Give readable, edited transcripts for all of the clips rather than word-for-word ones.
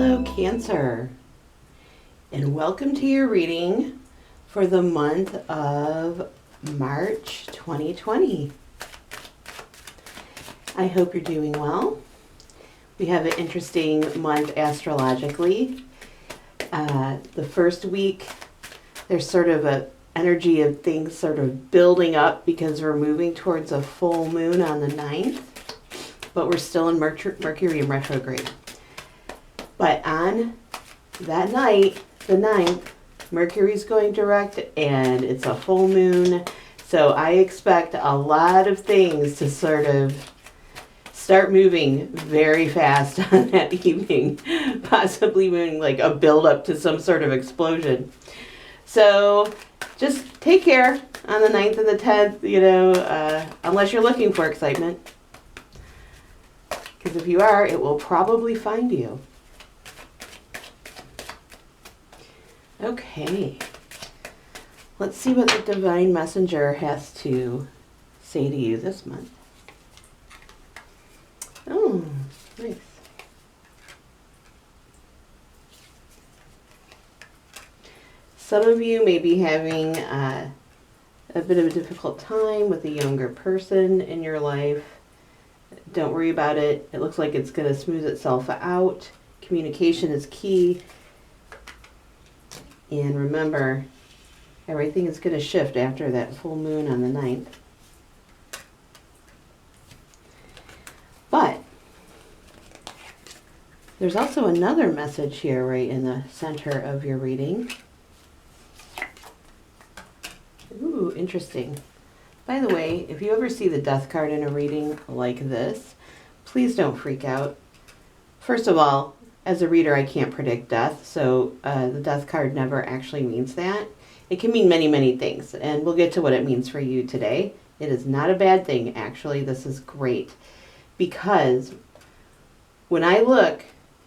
Hello, Cancer, and welcome to your reading for the month of March 2020. I hope you're doing well. We have an interesting month astrologically. The first week, there's sort of an energy of things sort of building up because we're moving towards a full moon on the 9th, but we're still in Mercury in retrograde. But on that night, the 9th, Mercury's going direct and it's a full moon. So I expect a lot of things to sort of start moving very fast on that evening, possibly moving like a build up to some sort of explosion. So just take care on the 9th and the 10th, unless you're looking for excitement. Because if you are, it will probably find you. Okay, let's see what the Divine Messenger has to say to you this month. Oh, nice. Some of you may be having a bit of a difficult time with a younger person in your life. Don't worry about it. It looks like it's going to smooth itself out. Communication is key. And remember, everything is going to shift after that full moon on the 9th. But there's also another message here right in the center of your reading. Ooh, interesting. By the way, if you ever see the death card in a reading like this, please don't freak out. First of all, as a reader, I can't predict death, so the death card never actually means that. It can mean many, many things, and we'll get to what it means for you today. It is not a bad thing, actually. This is great, because when I look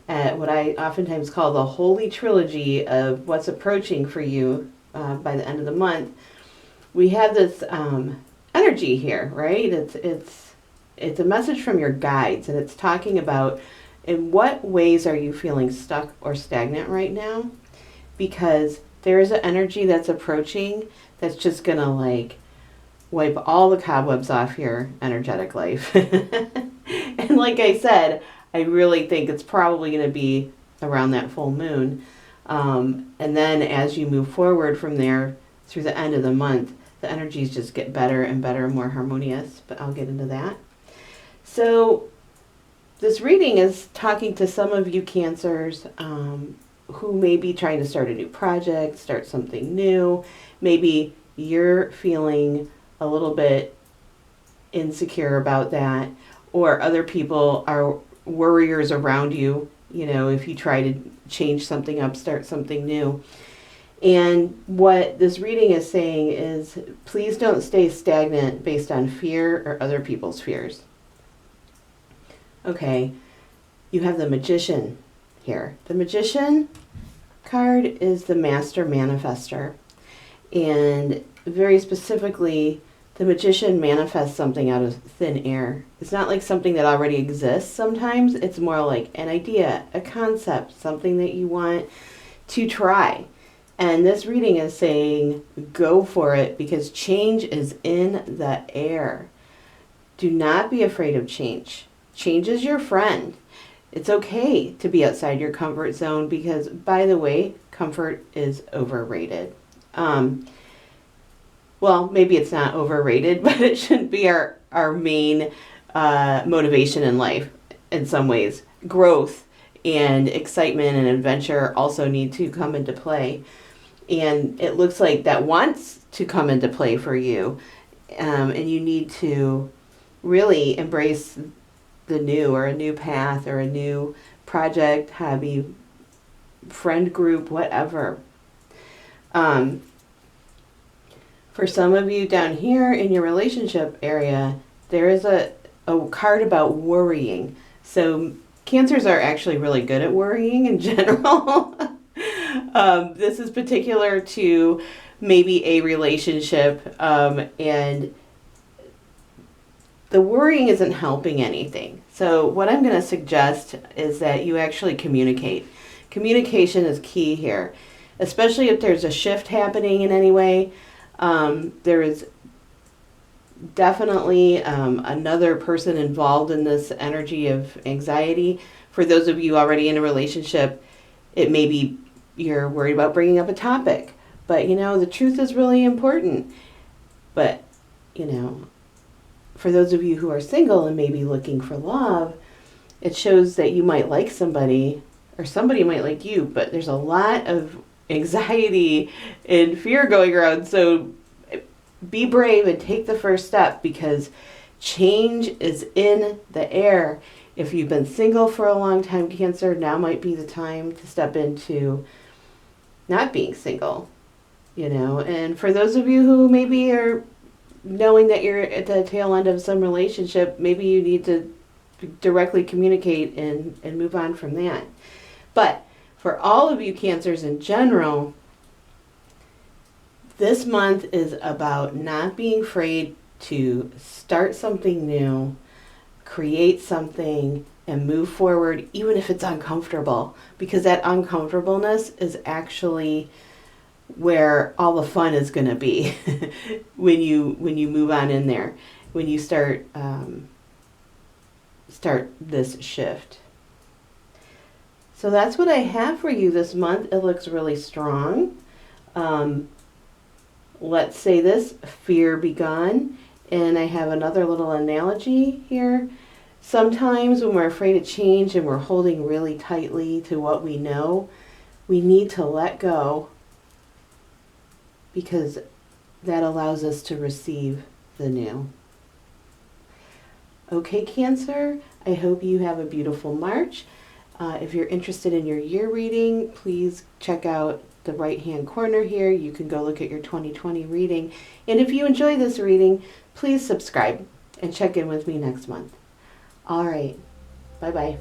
at what I oftentimes call the holy trilogy of what's approaching for you by the end of the month, we have this energy here, right? It's a message from your guides, and it's talking about in what ways are you feeling stuck or stagnant right now? Because there is an energy that's approaching that's just going to like wipe all the cobwebs off your energetic life. And like I said, I really think it's probably going to be around that full moon. And then as you move forward from there through the end of the month, the energies just get better and better and more harmonious. But I'll get into that. So this reading is talking to some of you Cancers who may be trying to start a new project, start something new. Maybe you're feeling a little bit insecure about that, or other people are worriers around you, if you try to change something up, start something new. And what this reading is saying is, please don't stay stagnant based on fear or other people's fears. Okay, you have the Magician here. The Magician card is the Master Manifester. And very specifically, the Magician manifests something out of thin air. It's not like something that already exists sometimes. It's more like an idea, a concept, something that you want to try. And this reading is saying, go for it, because change is in the air. Do not be afraid of change. Change is your friend. It's okay to be outside your comfort zone because, by the way, comfort is overrated. Well, maybe it's not overrated, but it shouldn't be our main motivation in life in some ways. Growth and excitement and adventure also need to come into play. And it looks like that wants to come into play for you. And you need to really embrace the new, or a new path, or a new project, hobby, friend group, whatever. For some of you down here in your relationship area, there is a card about worrying. So Cancers are actually really good at worrying in general. This is particular to maybe a relationship, and the worrying isn't helping anything. So what I'm going to suggest is that you actually communicate. Communication is key here, especially if there's a shift happening in any way. There is definitely another person involved in this energy of anxiety. For those of you already in a relationship, it may be you're worried about bringing up a topic, but the truth is really important. But for those of you who are single and maybe looking for love, it shows that you might like somebody or somebody might like you, but there's a lot of anxiety and fear going around. So be brave and take the first step, because change is in the air. If you've been single for a long time, Cancer, now might be the time to step into not being single, And for those of you who maybe are knowing that you're at the tail end of some relationship, maybe you need to directly communicate and move on from that. But for all of you Cancers in general, this month is about not being afraid to start something new, create something, and move forward, even if it's uncomfortable, because that uncomfortableness is actually where all the fun is going to be when you move on in there, when you start this shift. So that's what I have for you this month. It looks really strong. Let's say this, fear be gone. And I have another little analogy here. Sometimes when we're afraid of change and we're holding really tightly to what we know, we need to let go, because that allows us to receive the new. Okay, Cancer, I hope you have a beautiful March. If you're interested in your year reading, please check out the right-hand corner here. You can go look at your 2020 reading. And if you enjoy this reading, please subscribe and check in with me next month. All right. Bye-bye.